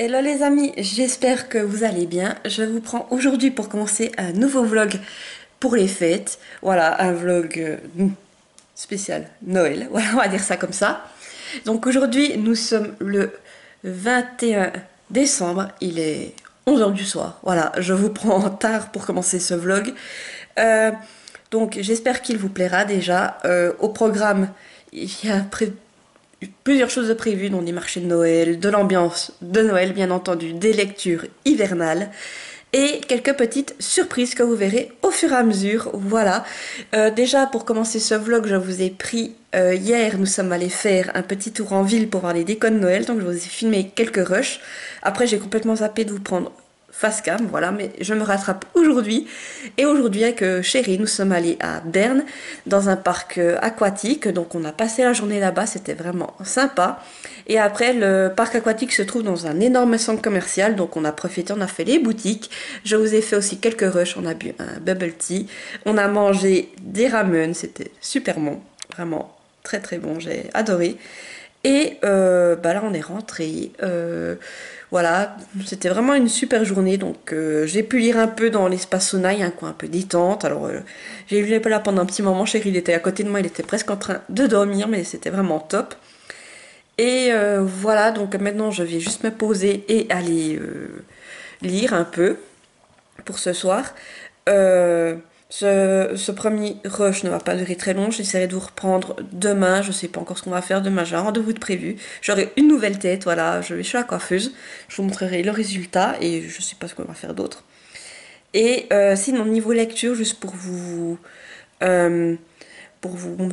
Hello les amis, j'espère que vous allez bien. Je vous prends aujourd'hui pour commencer un nouveau vlog pour les fêtes. Voilà, un vlog spécial Noël, voilà, on va dire ça comme ça. Donc aujourd'hui, nous sommes le 21 décembre, il est 11 h du soir. Voilà, je vous prends tard pour commencer ce vlog. Euh, donc j'espère qu'il vous plaira déjà. Au programme, il y a plusieurs choses de prévues, dont des marchés de Noël, de l'ambiance de Noël bien entendu, des lectures hivernales et quelques petites surprises que vous verrez au fur et à mesure. Voilà. Déjà pour commencer ce vlog, je vous ai pris hier, nous sommes allés faire un petit tour en ville pour voir les décors de Noël, donc je vous ai filmé quelques rushs. Après j'ai complètement zappé de vous prendre face cam, voilà, mais je me rattrape aujourd'hui. Et aujourd'hui, avec Chérie, nous sommes allés à Berne, dans un parc aquatique. Donc, on a passé la journée là-bas, c'était vraiment sympa. Et après, le parc aquatique se trouve dans un énorme centre commercial. Donc, on a profité, on a fait les boutiques. Je vous ai fait aussi quelques rushs. On a bu un bubble tea. On a mangé des ramen, c'était super bon. Vraiment très très bon, j'ai adoré. Et bah là, on est rentré. Voilà, c'était vraiment une super journée. Donc, j'ai pu lire un peu dans l'espace Sonaille, un coin un peu détente. Alors, j'ai lu là pendant un petit moment. Chéri, il était à côté de moi, il était presque en train de dormir, mais c'était vraiment top. Et voilà, donc maintenant, je vais juste me poser et aller lire un peu pour ce soir. Euh, ce premier rush ne va pas durer très long. J'essaierai de vous reprendre demain. Je sais pas encore ce qu'on va faire demain. J'ai un rendez-vous de prévu. J'aurai une nouvelle tête. Voilà, je vais chez la coiffeuse. Je vous montrerai le résultat et je sais pas ce qu'on va faire d'autre. Et sinon, niveau lecture, juste euh, pour vous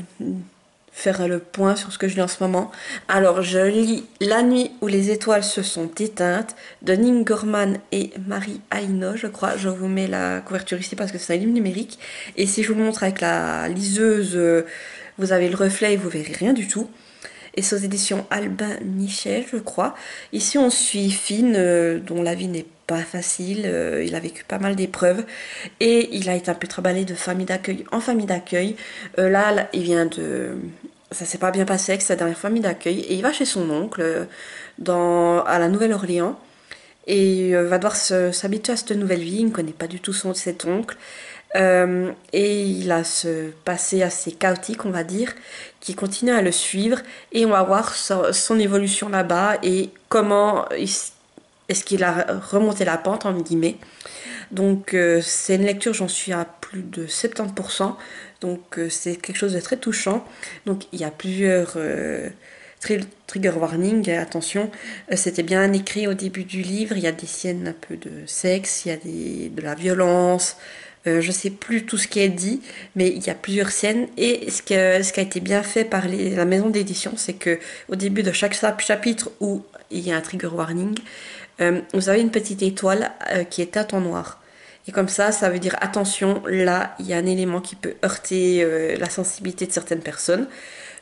faire le point sur ce que je lis en ce moment. Alors, je lis La nuit où les étoiles se sont éteintes de Ning Gorman et Marie Aino, je crois. Je vous mets la couverture ici parce que c'est un livre numérique. Et si je vous le montre avec la liseuse, vous avez le reflet et vous verrez rien du tout. Et c'est aux éditions Albin Michel, je crois. Ici, on suit Finn, dont la vie n'est pas facile. Il a vécu pas mal d'épreuves et il a été un peu trimballé de famille d'accueil en famille d'accueil. Là, il vient de... Ça s'est pas bien passé avec sa dernière famille d'accueil et il va chez son oncle à la Nouvelle-Orléans et va devoir s'habituer à cette nouvelle vie. Il ne connaît pas du tout cet oncle. Et il a ce passé assez chaotique, on va dire, qui continue à le suivre. Et on va voir son évolution là-bas et comment est-ce qu'il a remonté la pente, entre guillemets. Donc c'est une lecture, j'en suis à plus de 70%. Donc c'est quelque chose de très touchant. Donc il y a plusieurs trigger warning, attention. C'était bien écrit au début du livre. Il y a des scènes un peu de sexe, il y a de la violence. Je sais plus tout ce qui est dit, mais il y a plusieurs scènes. Et ce qui a été bien fait par la maison d'édition, c'est que au début de chaque chapitre où il y a un trigger warning, vous avez une petite étoile qui est teinte en noir. Et comme ça veut dire attention, là, il y a un élément qui peut heurter la sensibilité de certaines personnes.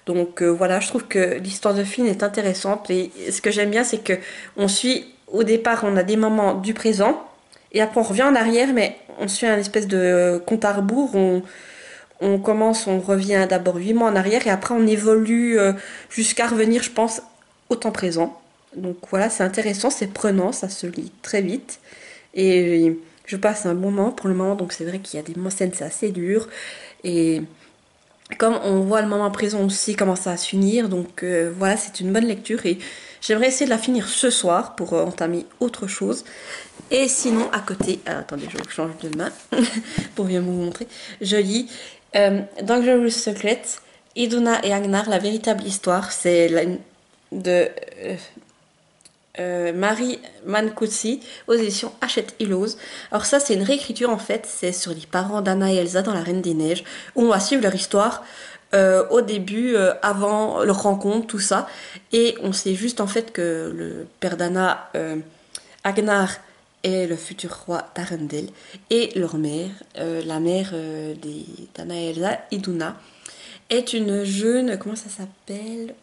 Donc voilà, je trouve que l'histoire de Finn est intéressante. Et ce que j'aime bien, c'est que on suit, au départ, on a des moments du présent, et après on revient en arrière, mais on suit un espèce de compte à rebours. On revient d'abord 8 mois en arrière, et après on évolue jusqu'à revenir, je pense, au temps présent. Donc voilà, c'est intéressant, c'est prenant, ça se lit très vite. Et je passe un bon moment pour le moment, donc c'est vrai qu'il y a des scènes, c'est assez dur. Et comme on voit le moment présent aussi comment ça va se finir, donc voilà, c'est une bonne lecture. Et j'aimerais essayer de la finir ce soir pour entamer autre chose. Et sinon, à côté, attendez, je change de main pour bien vous montrer. Je lis Dangerous Secret, Iduna et Agnar, la véritable histoire. C'est de Marie Mancusi aux éditions Hachette Illoz. Alors ça c'est une réécriture en fait, c'est sur les parents d'Anna et Elsa dans La Reine des Neiges, où on va suivre leur histoire au début, avant leur rencontre, tout ça. Et on sait juste en fait que le père d'Anna, Agnar, est le futur roi d'Arendelle, et leur mère, la mère d'Anna et Elsa, Iduna, est une jeune, comment ça s'appelle,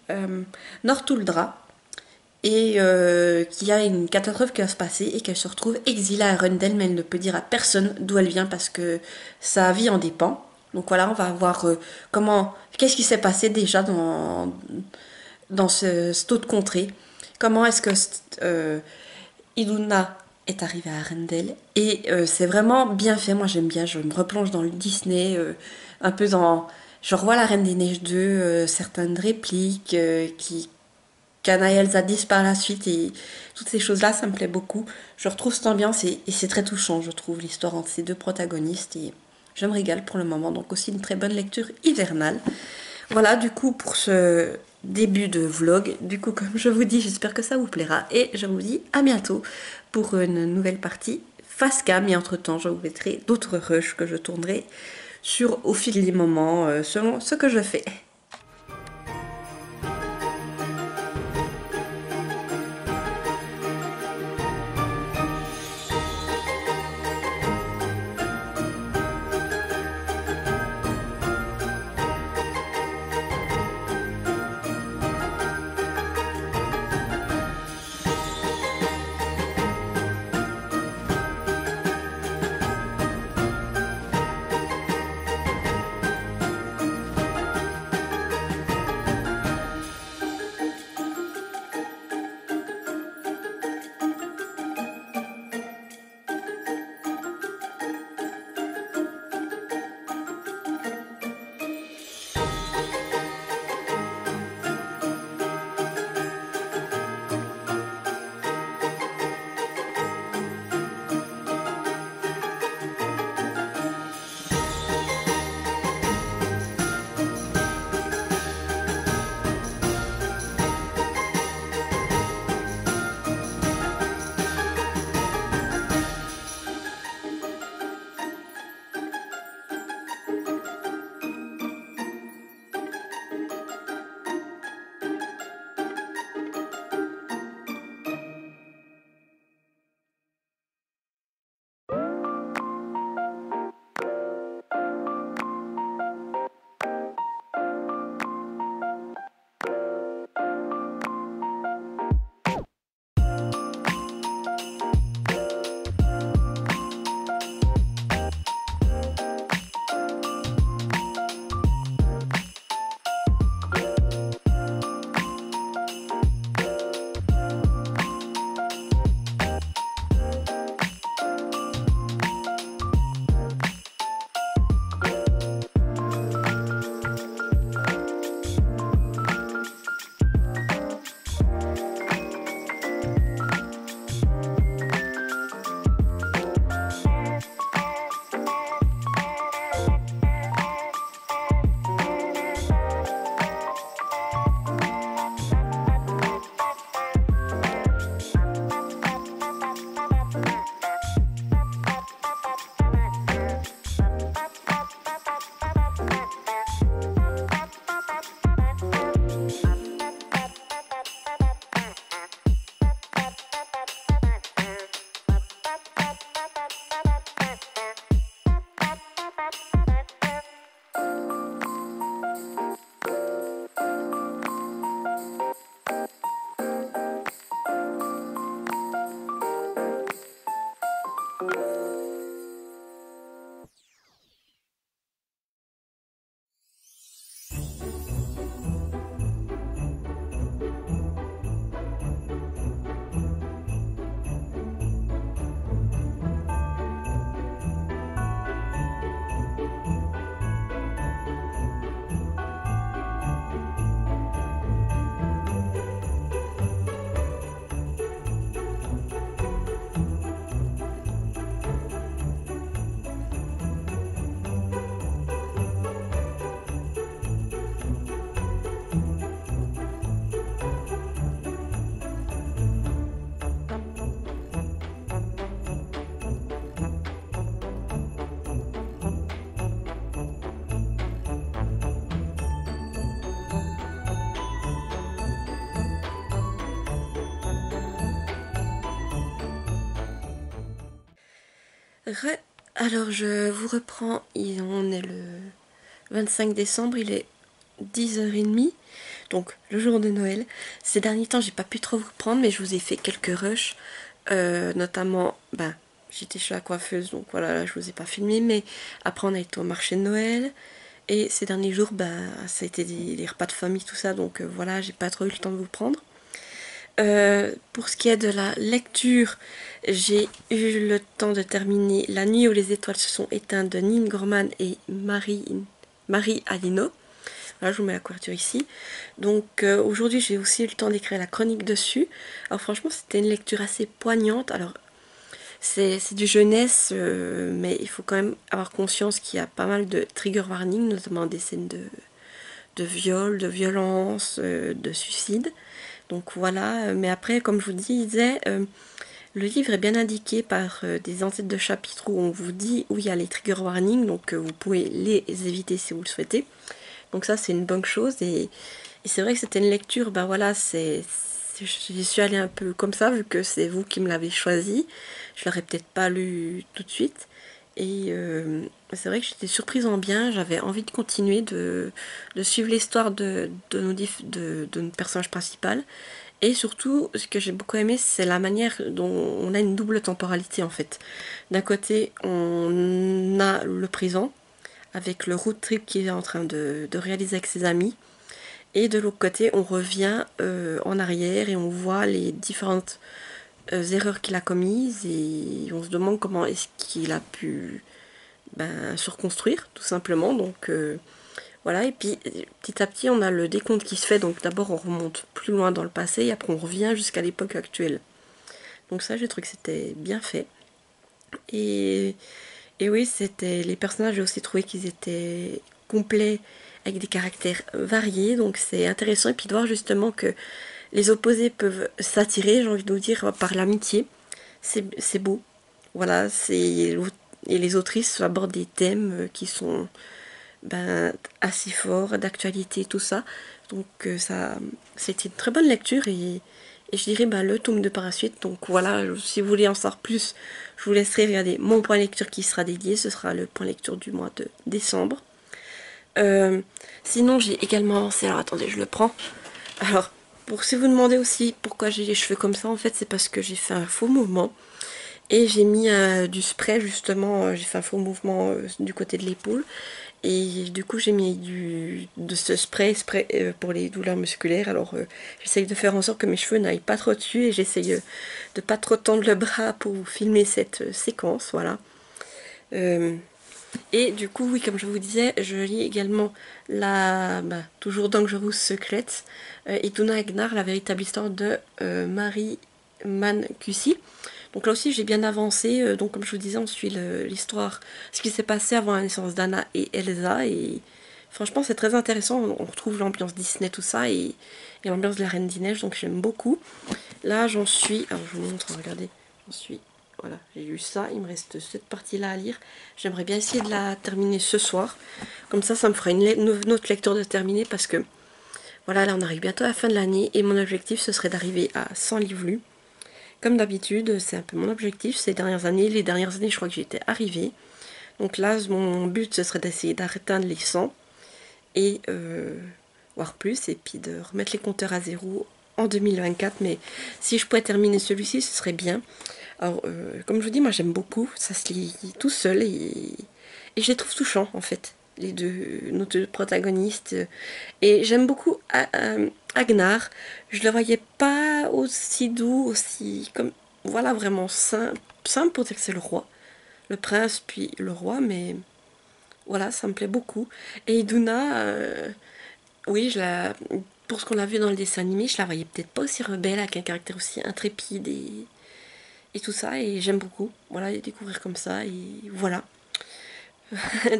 Northuldra, et qu'il y a une catastrophe qui va se passer et qu'elle se retrouve exilée à Arundel, mais elle ne peut dire à personne d'où elle vient parce que sa vie en dépend. Donc voilà, on va voir qu'est-ce qui s'est passé déjà dans cette autre contrée. Comment est-ce que Iluna est arrivée à Arendelle et c'est vraiment bien fait. Moi j'aime bien, je me replonge dans le Disney, un peu dans... Je revois la Reine des Neiges 2, certaines répliques qu'Anna et Elsa disent par la suite et toutes ces choses-là, ça me plaît beaucoup. Je retrouve cette ambiance et c'est très touchant, je trouve, l'histoire entre ces deux protagonistes et je me régale pour le moment. Donc aussi une très bonne lecture hivernale. Voilà du coup pour ce début de vlog. Du coup comme je vous dis, j'espère que ça vous plaira et je vous dis à bientôt pour une nouvelle partie face cam. Et entre temps je vous mettrai d'autres rushs que je tournerai sur au fil des moments selon ce que je fais. Alors je vous reprends, on est le 25 décembre, il est 10h30, donc le jour de Noël. Ces derniers temps j'ai pas pu trop vous reprendre mais je vous ai fait quelques rushs, notamment, j'étais chez la coiffeuse donc voilà, là, je vous ai pas filmé, mais après on a été au marché de Noël. Et ces derniers jours, ça a été des repas de famille, tout ça, donc voilà, j'ai pas trop eu le temps de vous prendre. Pour ce qui est de la lecture, j'ai eu le temps de terminer La nuit où les étoiles se sont éteintes de Neil Gorman et Marie Alino. Voilà, je vous mets la couverture ici. Donc aujourd'hui, j'ai aussi eu le temps d'écrire la chronique dessus. Alors franchement, c'était une lecture assez poignante. Alors c'est du jeunesse, mais il faut quand même avoir conscience qu'il y a pas mal de trigger warning, notamment des scènes de viol, de violence, de suicide. Donc voilà, mais après, comme je vous disais, le livre est bien indiqué par des en-têtes de chapitres où on vous dit où il y a les trigger warnings, donc vous pouvez les éviter si vous le souhaitez. Donc ça, c'est une bonne chose. Et c'est vrai que c'était une lecture, ben voilà, j'y suis allée un peu comme ça, vu que c'est vous qui me l'avez choisi. Je l'aurais peut-être pas lu tout de suite. Et c'est vrai que j'étais surprise en bien, j'avais envie de continuer, de suivre l'histoire de nos personnages principaux. Et surtout, ce que j'ai beaucoup aimé, c'est la manière dont on a une double temporalité en fait. D'un côté, on a le présent, avec le road trip qu'il est en train de réaliser avec ses amis. Et de l'autre côté, on revient en arrière et on voit les différentes erreurs qu'il a commises. Et on se demande comment est-ce qu'il a pu se reconstruire, tout simplement. Donc voilà, et puis petit à petit, on a le décompte qui se fait. Donc d'abord, on remonte plus loin dans le passé et après, on revient jusqu'à l'époque actuelle. Donc ça, j'ai trouvé que c'était bien fait. Et, et oui, c'était les personnages, j'ai aussi trouvé qu'ils étaient complets avec des caractères variés. Donc c'est intéressant. Et puis de voir justement que les opposés peuvent s'attirer, j'ai envie de vous dire, par l'amitié. C'est beau. Voilà, et les autrices abordent des thèmes qui sont assez forts, d'actualité, tout ça. Donc c'était une très bonne lecture et je dirais le tome 2 par la suite. Donc voilà, si vous voulez en savoir plus, je vous laisserai regarder mon point lecture qui sera dédié. Ce sera le point lecture du mois de décembre. Sinon, j'ai également avancé. Alors attendez, je le prends. Alors, pour si vous demandez aussi pourquoi j'ai les cheveux comme ça, en fait, c'est parce que j'ai fait un faux mouvement. Et j'ai mis du spray, justement. J'ai fait un faux mouvement du côté de l'épaule. Et du coup, j'ai mis de ce spray pour les douleurs musculaires. Alors, j'essaye de faire en sorte que mes cheveux n'aillent pas trop dessus. Et j'essaye de pas trop tendre le bras pour vous filmer cette séquence. Voilà. Et du coup, oui, comme je vous disais, je lis également toujours Dangerous Secrets, Iduna Agnar, la véritable histoire de Marie Mancusi. Donc là aussi, j'ai bien avancé. Donc comme je vous disais, on suit l'histoire, ce qui s'est passé avant la naissance d'Anna et Elsa. Et franchement, c'est très intéressant. On retrouve l'ambiance Disney, tout ça, et l'ambiance de la Reine des Neiges. Donc j'aime beaucoup. Là, j'en suis... Alors, je vous montre, regardez. J'en suis... Voilà, j'ai lu ça. Il me reste cette partie-là à lire. J'aimerais bien essayer de la terminer ce soir. Comme ça me fera une autre lecture de terminer parce que... Voilà, là, on arrive bientôt à la fin de l'année. Et mon objectif, ce serait d'arriver à 100 livres lus. Comme d'habitude, c'est un peu mon objectif ces dernières années. Les dernières années, je crois que j'y étais arrivée. Donc là, mon but, ce serait d'essayer d'atteindre les 100. Et voire plus. Et puis de remettre les compteurs à zéro en 2024. Mais si je pouvais terminer celui-ci, ce serait bien. Alors, comme je vous dis, moi j'aime beaucoup, ça se lit tout seul et je les trouve touchants en fait, nos deux protagonistes. Et j'aime beaucoup Agnar, je le voyais pas aussi doux, aussi comme, voilà, vraiment simple pour dire que c'est le roi, le prince puis le roi, mais voilà, ça me plaît beaucoup. Et Iduna, oui, pour ce qu'on a vu dans le dessin animé, je la voyais peut-être pas aussi rebelle, avec un caractère aussi intrépide et tout ça, et j'aime beaucoup, voilà, découvrir comme ça, et voilà.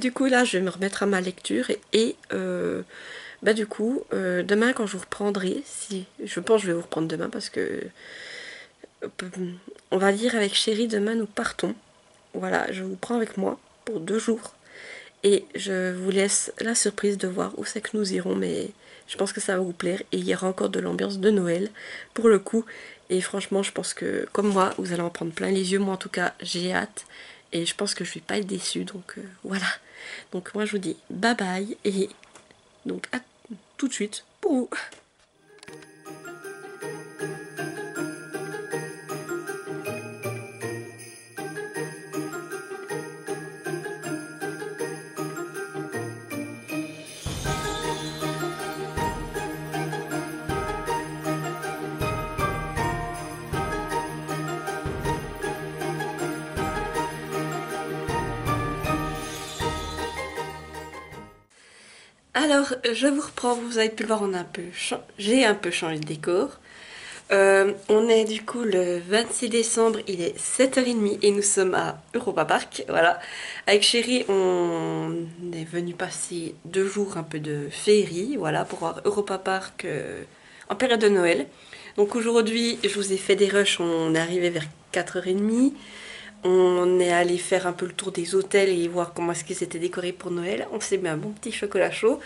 Du coup, là, je vais me remettre à ma lecture, du coup, demain, quand je vous reprendrai, si je pense que je vais vous reprendre demain, parce que, on va dire avec Chérie, demain, nous partons. Voilà, je vous prends avec moi pour 2 jours, et je vous laisse la surprise de voir où c'est que nous irons, mais je pense que ça va vous plaire, et il y aura encore de l'ambiance de Noël, pour le coup. Et franchement, je pense que, comme moi, vous allez en prendre plein les yeux. Moi, en tout cas, j'ai hâte. Et je pense que je ne vais pas être déçue. Donc, voilà. Donc, moi, je vous dis bye bye. Et donc, à tout de suite pour vous. Alors, je vous reprends, vous avez pu le voir, j'ai un peu changé de décor. On est du coup le 26 décembre, il est 7h30 et nous sommes à Europa Park. Voilà. Avec Chéri, on est venu passer 2 jours un peu de féerie, voilà, pour voir Europa Park en période de Noël. Donc aujourd'hui, je vous ai fait des rushs, on est arrivé vers 4h30. On est allé faire un peu le tour des hôtels et voir comment est-ce qu'ils étaient décorés pour Noël. On s'est mis un bon petit chocolat chaud.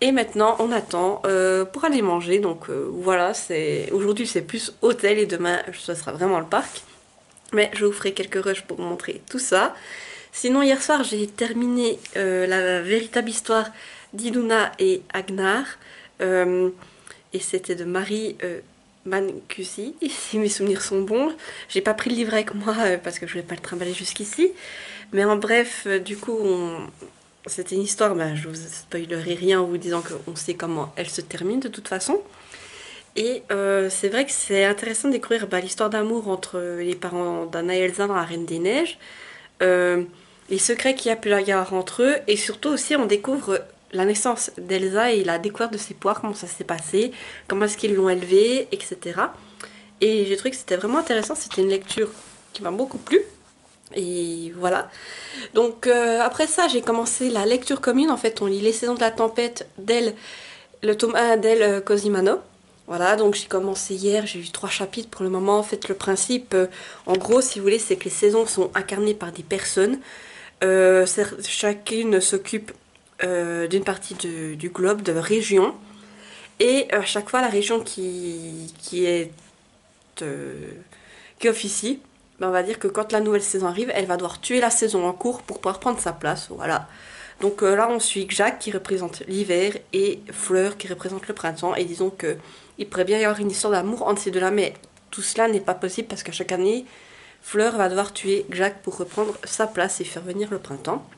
Et maintenant, on attend pour aller manger. Donc voilà, aujourd'hui c'est plus hôtel et demain ce sera vraiment le parc. Mais je vous ferai quelques rushs pour vous montrer tout ça. Sinon, hier soir, j'ai terminé la véritable histoire d'Iluna et Agnar. Euh, et c'était de Marie Mancusi, si mes souvenirs sont bons. J'ai pas pris le livret avec moi parce que je voulais pas le trimballer jusqu'ici. Mais en bref, du coup, c'était une histoire, bah, je vous spoilerai rien en vous disant qu'on sait comment elle se termine de toute façon. Et c'est vrai que c'est intéressant de découvrir bah, l'histoire d'amour entre les parents d'Anna et Elsa dans La Reine des Neiges, euh, les secrets qu'il y a pu y avoir entre eux, et surtout aussi on découvre la naissance d'Elsa et la découverte de ses pouvoirs, comment ça s'est passé, comment est-ce qu'ils l'ont élevée, etc. Et j'ai trouvé que c'était vraiment intéressant, c'était une lecture qui m'a beaucoup plu. Et voilà. Donc après ça, j'ai commencé la lecture commune. En fait, on lit Les Saisons de la Tempête d'elle, le tome 1 d'elle Cosimano. Voilà, donc j'ai commencé hier, j'ai eu 3 chapitres pour le moment. En fait, le principe, en gros, si vous voulez, c'est que les saisons sont incarnées par des personnes. Chacune s'occupe d'une partie du globe, de région. Et à chaque fois, la région euh, qui officie, ben, on va dire que quand la nouvelle saison arrive, elle va devoir tuer la saison en cours pour pouvoir prendre sa place. Voilà. Donc là, on suit Jacques qui représente l'hiver et Fleur qui représente le printemps. Et disons que il pourrait bien y avoir une histoire d'amour entre ces deux-là, mais tout cela n'est pas possible parce qu'à chaque année, Fleur va devoir tuer Jacques pour reprendre sa place et faire venir le printemps.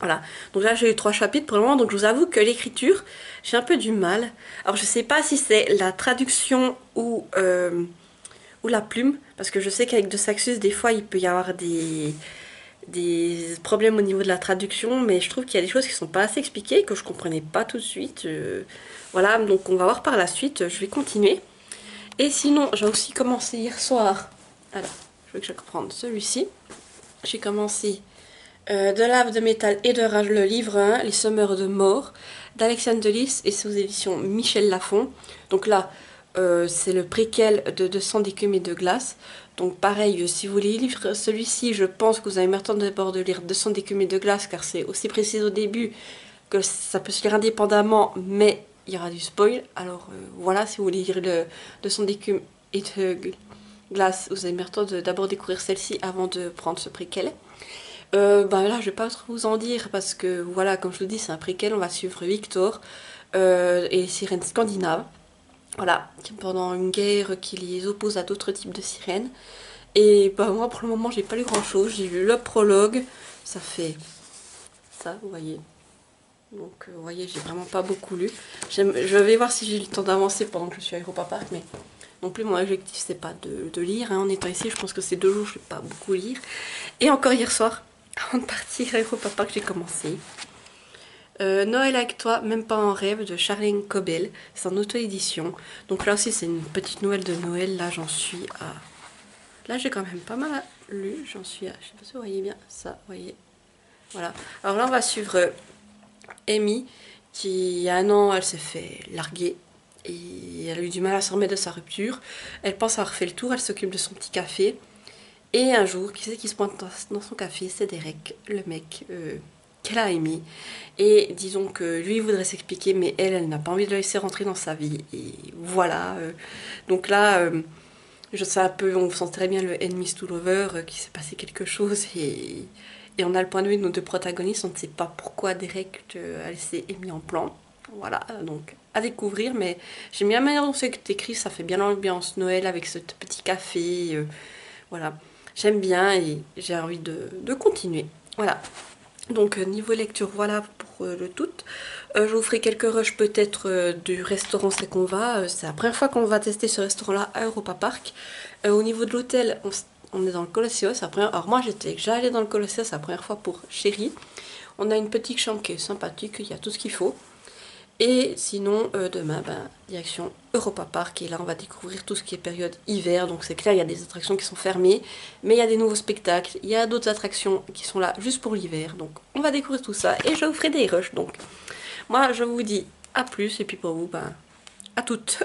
Voilà, donc là j'ai eu 3 chapitres pour le moment, donc je vous avoue que l'écriture, j'ai un peu du mal. Alors je sais pas si c'est la traduction ou la plume, parce que je sais qu'avec De Saxus, des fois il peut y avoir des problèmes au niveau de la traduction, mais je trouve qu'il y a des choses qui sont pas assez expliquées, que je comprenais pas tout de suite. Voilà, donc on va voir par la suite, je vais continuer. Et sinon, j'ai aussi commencé hier soir, alors je veux que je reprenne celui-ci. J'ai commencé De lave, de métal et de rage, le livre 1, Les semeurs de mort, d'Alexandre Delis, et c'est aux éditions Michel Lafon. Donc là, c'est le préquel de 200 d'écume et de glace. Donc pareil, si vous voulez lire celui-ci, je pense que vous avez même temps d'abord de lire 200 d'écume et de glace, car c'est aussi précis au début que ça peut se lire indépendamment, mais il y aura du spoil. Alors voilà, si vous voulez lire le 200 d'écume et de glace, vous avez même temps d'abord découvrir celle-ci avant de prendre ce préquel. Bah là, je vais pas trop vous en dire parce que voilà, comme je vous dis, c'est un préquel. On va suivre Victor et les sirènes scandinaves. Voilà, pendant une guerre qui les oppose à d'autres types de sirènes. Et bah moi, pour le moment, j'ai pas lu grand chose. J'ai lu le prologue, ça fait ça, vous voyez. Donc, vous voyez, j'ai vraiment pas beaucoup lu. Je vais voir si j'ai le temps d'avancer pendant que je suis à Europa Park, mais non plus, mon objectif, c'est pas de lire. Hein. En étant ici, je pense que ces 2 jours, je vais pas beaucoup lire. Et encore hier soir, avant de partir à Europa Park, j'ai commencé. Noël avec toi, même pas en rêve, de Charlène Cobel. C'est en auto-édition. Donc là aussi, c'est une petite nouvelle de Noël. Là, j'en suis à... Là, j'ai quand même pas mal lu. J'en suis à... Je sais pas si vous voyez bien ça, vous voyez. Voilà. Alors là, on va suivre Amy, qui, il y a un an, elle s'est fait larguer. Et elle a eu du mal à se remettre de sa rupture. Elle pense avoir fait le tour, elle s'occupe de son petit café. Et un jour, qui c'est qui se pointe dans son café? C'est Derek, le mec qu'elle a aimé. Et disons que lui voudrait s'expliquer, mais elle n'a pas envie de le laisser rentrer dans sa vie. Et voilà. Donc là, je sais un peu, on sent très bien le enemies to lover, qu'il s'est passé quelque chose. Et on a le point de vue de nos 2 protagonistes. On ne sait pas pourquoi Derek, elle s'est mis en plan. Voilà, donc à découvrir. Mais j'aime bien la manière dont c'est écrit. Ça fait bien l'ambiance Noël avec ce petit café. Voilà. J'aime bien et j'ai envie de continuer. Voilà. Donc niveau lecture, voilà pour le tout. Je vous ferai quelques rushs peut-être du restaurant c'est qu'on va. C'est la première fois qu'on va tester ce restaurant-là à Europa Park. Au niveau de l'hôtel, on est dans le Colosseum. Alors moi j'étais déjà allée dans le Colosseum, c'est la première fois pour Chéri. On a une petite chambre qui est sympathique, il y a tout ce qu'il faut. Et sinon, demain, ben, direction Europa Park. Et là, on va découvrir tout ce qui est période hiver. Donc c'est clair, il y a des attractions qui sont fermées. Mais il y a des nouveaux spectacles. Il y a d'autres attractions qui sont là juste pour l'hiver. Donc on va découvrir tout ça. Et je vous ferai des rushs. Donc moi, je vous dis à plus. Et puis pour vous, ben, à toutes.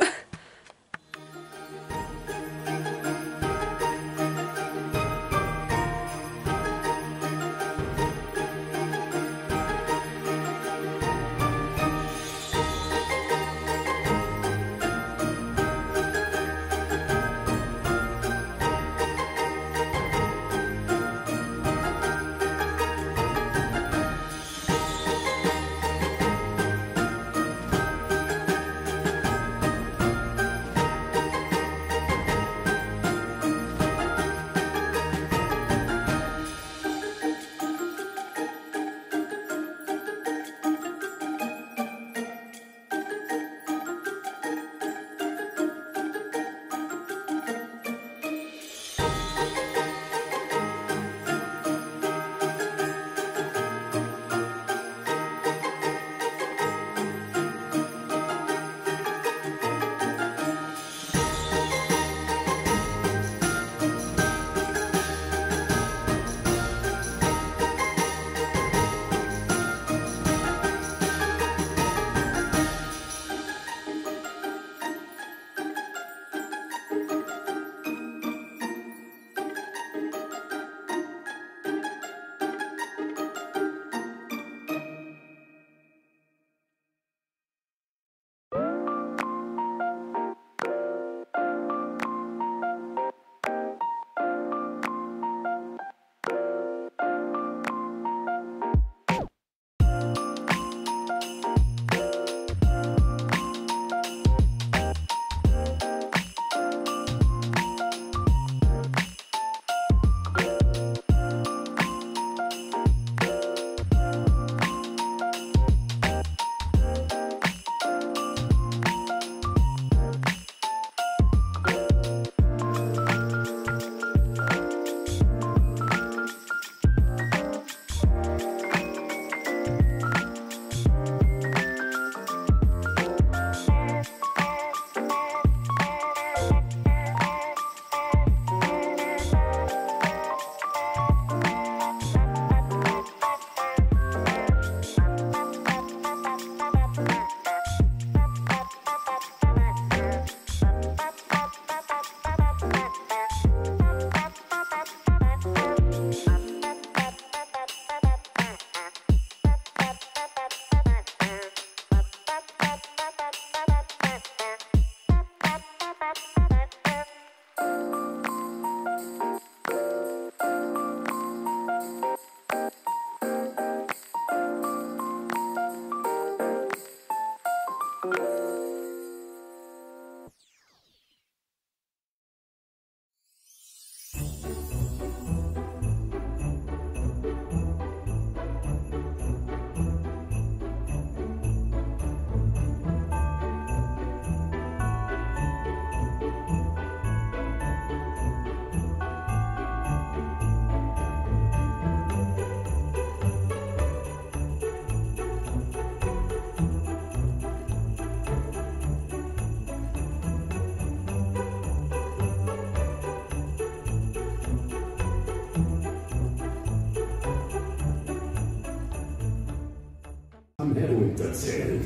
Herunterzählen.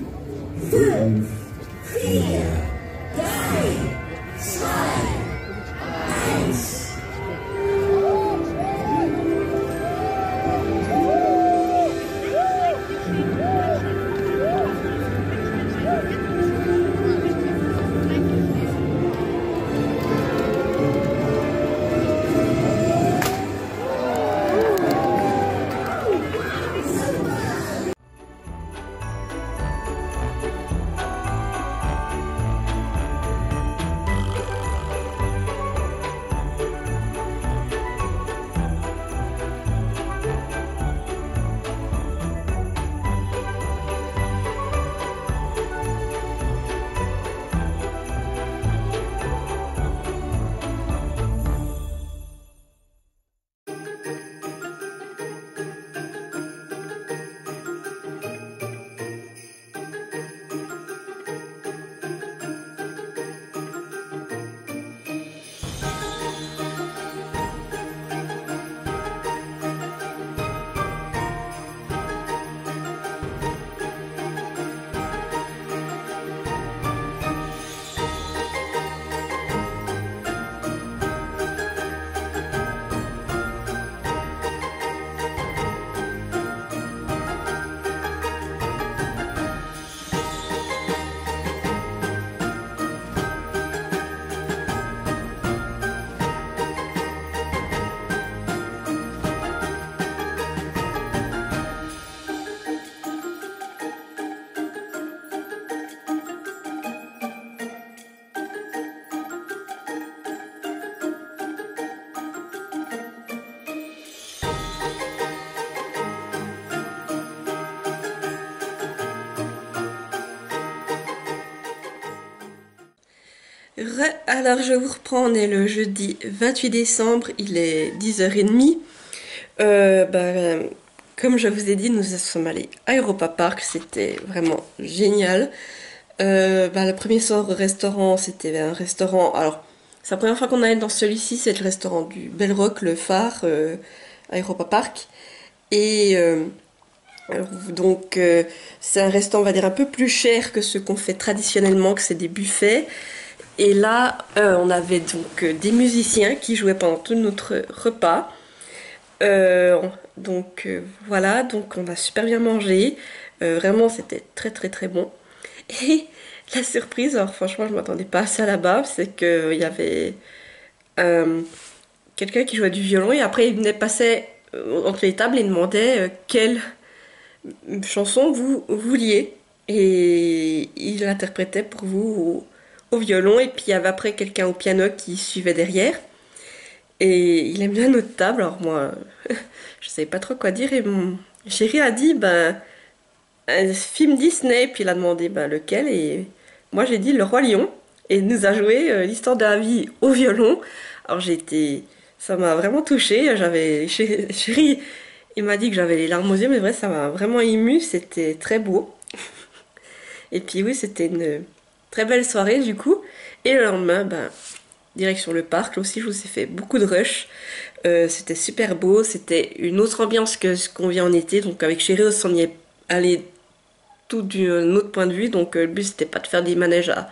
5, 4, 3, 2, 1. Alors je vous reprends, on est le jeudi 28 décembre, il est 10h30. Comme je vous ai dit, nous sommes allés à Europa Park, c'était vraiment génial. Le premier soir au restaurant, c'était un restaurant. Alors, c'est la première fois qu'on allait dans celui-ci, c'est le restaurant du Bell Rock, le phare, à Europa Park. Et c'est un restaurant, on va dire, un peu plus cher que ce qu'on fait traditionnellement, que c'est des buffets. Et là, on avait donc des musiciens qui jouaient pendant tout notre repas. Euh, voilà, donc on a super bien mangé. Vraiment, c'était très très très bon. Et la surprise, alors franchement, je m'attendais pas à ça là-bas, c'est qu'il y avait euh, quelqu'un qui jouait du violon et après il venait passer entre les tables et demandait quelle chanson vous vouliez. Et il interprétait pour vous au violon et puis il y avait après quelqu'un au piano qui suivait derrière. Et il aime bien notre table, alors moi, je savais pas trop quoi dire et mon chéri a dit, ben, un film Disney, puis il a demandé ben, lequel, et moi j'ai dit Le Roi Lion, et il nous a joué l'histoire de la vie au violon. Alors j'ai été, ça m'a vraiment touchée, chéri, il m'a dit que j'avais les larmes aux yeux, mais vrai, ça m'a vraiment émue, c'était très beau. Et puis oui, c'était une très belle soirée du coup, et le lendemain, ben, direction le parc, là aussi je vous ai fait beaucoup de rush. C'était super beau, c'était une autre ambiance que ce qu'on vit en été, donc avec chéri, on s'en y est allé tout d'un autre point de vue. Donc le but c'était pas de faire des manèges à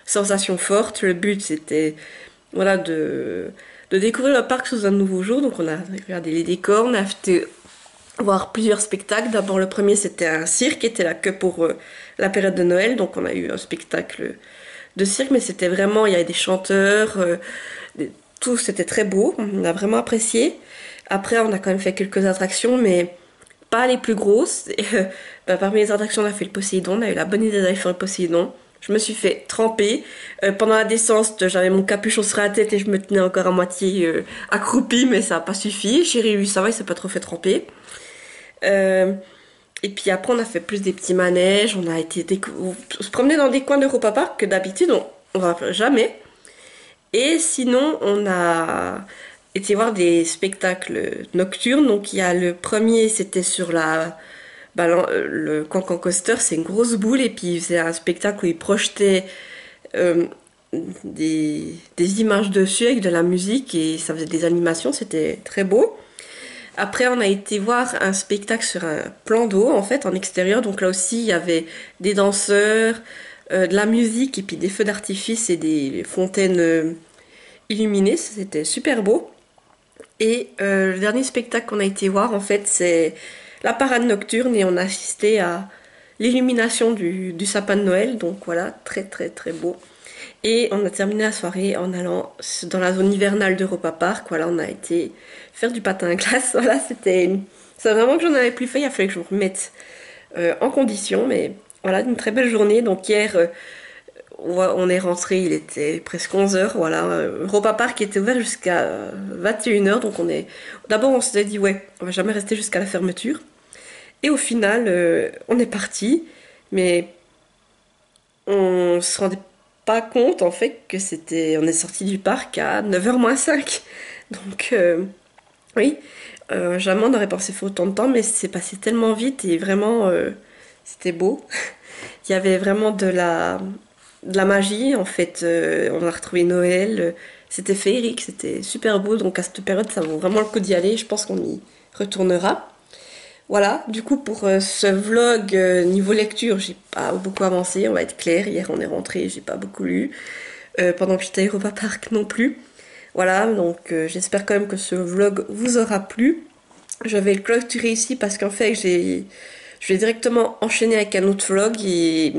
sensations fortes, le but c'était voilà de découvrir le parc sous un nouveau jour. Donc on a regardé les décors, on a fait voir plusieurs spectacles. D'abord le premier c'était un cirque qui était là que pour la période de Noël, donc on a eu un spectacle de cirque, mais c'était vraiment, il y avait des chanteurs, tout c'était très beau, on a vraiment apprécié. Après on a quand même fait quelques attractions, mais pas les plus grosses. Et, parmi les attractions, on a fait le Poséidon. On a eu la bonne idée d'aller faire le Poséidon. Je me suis fait tremper. Pendant la descente, j'avais mon capuchon sur la tête et je me tenais encore à moitié accroupie, mais ça n'a pas suffi. Chéri, lui, ça va, il s'est pas trop fait tremper. Euh, et puis après, on a fait plus des petits manèges. On a été se promener dans des coins d'Europa Park que d'habitude, on va jamais. Et sinon, on a été voir des spectacles nocturnes. Donc il y a le premier, c'était sur le Cancan Coaster, c'est une grosse boule et puis c'est un spectacle où ils projetaient euh, des images dessus avec de la musique et ça faisait des animations, c'était très beau. Après, on a été voir un spectacle sur un plan d'eau, en fait, en extérieur. Donc là aussi, il y avait des danseurs, de la musique et puis des feux d'artifice et des fontaines illuminées. C'était super beau. Et le dernier spectacle qu'on a été voir, en fait, c'est la parade nocturne et on a assisté à l'illumination du sapin de Noël. Donc voilà, très très très beau. Et on a terminé la soirée en allant dans la zone hivernale d'Europa Park. Voilà, on a été faire du patin à glace. Voilà, c'est vraiment que j'en avais plus fait. Il a fallu que je me remette en condition. Mais voilà, une très belle journée. Donc hier, on est rentré, il était presque 11h. Voilà, Europa Park était ouvert jusqu'à 21h. Donc d'abord on s'est dit, ouais, on va jamais rester jusqu'à la fermeture. Et au final, on est parti. Mais on se rendait pas compte en fait que on est sorti du parc à 9h moins 5. Donc oui, jamais on aurait pensé faire autant de temps, mais c'est passé tellement vite et vraiment c'était beau. Il y avait vraiment de la magie en fait. On a retrouvé Noël, c'était féerique, c'était super beau. Donc à cette période, ça vaut vraiment le coup d'y aller. Je pense qu'on y retournera. Voilà, du coup pour ce vlog niveau lecture, j'ai pas beaucoup avancé, on va être clair. Hier on est rentré, j'ai pas beaucoup lu. Pendant que j'étais à Europa Park non plus. Voilà, donc j'espère quand même que ce vlog vous aura plu. Je vais le clôturer ici parce qu'en fait je vais directement enchaîner avec un autre vlog et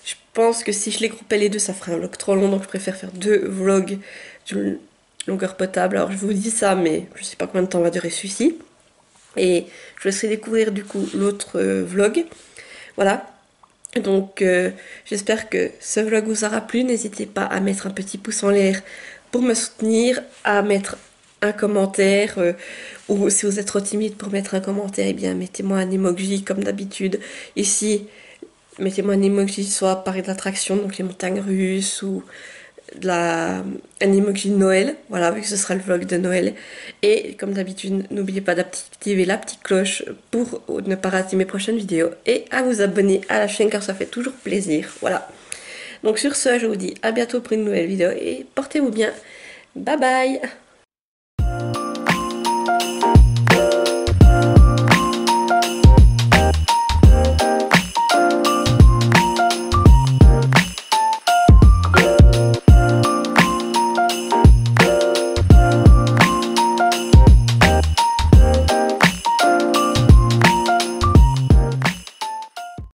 je pense que si je les groupais les deux ça ferait un vlog trop long, donc je préfère faire deux vlogs d'une longueur potable. Alors je vous dis ça, mais je sais pas combien de temps va durer celui-ci. Et je vous laisserai découvrir du coup l'autre vlog. Voilà. Donc j'espère que ce vlog vous aura plu. N'hésitez pas à mettre un petit pouce en l'air pour me soutenir, à mettre un commentaire ou si vous êtes trop timide pour mettre un commentaire, eh bien mettez-moi un emoji comme d'habitude. Ici, mettez-moi un emoji soit par d'attraction, donc les montagnes russes ou un emoji de Noël, voilà, vu que ce sera le vlog de Noël. Et comme d'habitude, n'oubliez pas d'activer la petite cloche pour ne pas rater mes prochaines vidéos et à vous abonner à la chaîne car ça fait toujours plaisir, voilà. Donc sur ce, je vous dis à bientôt pour une nouvelle vidéo et portez-vous bien, bye bye.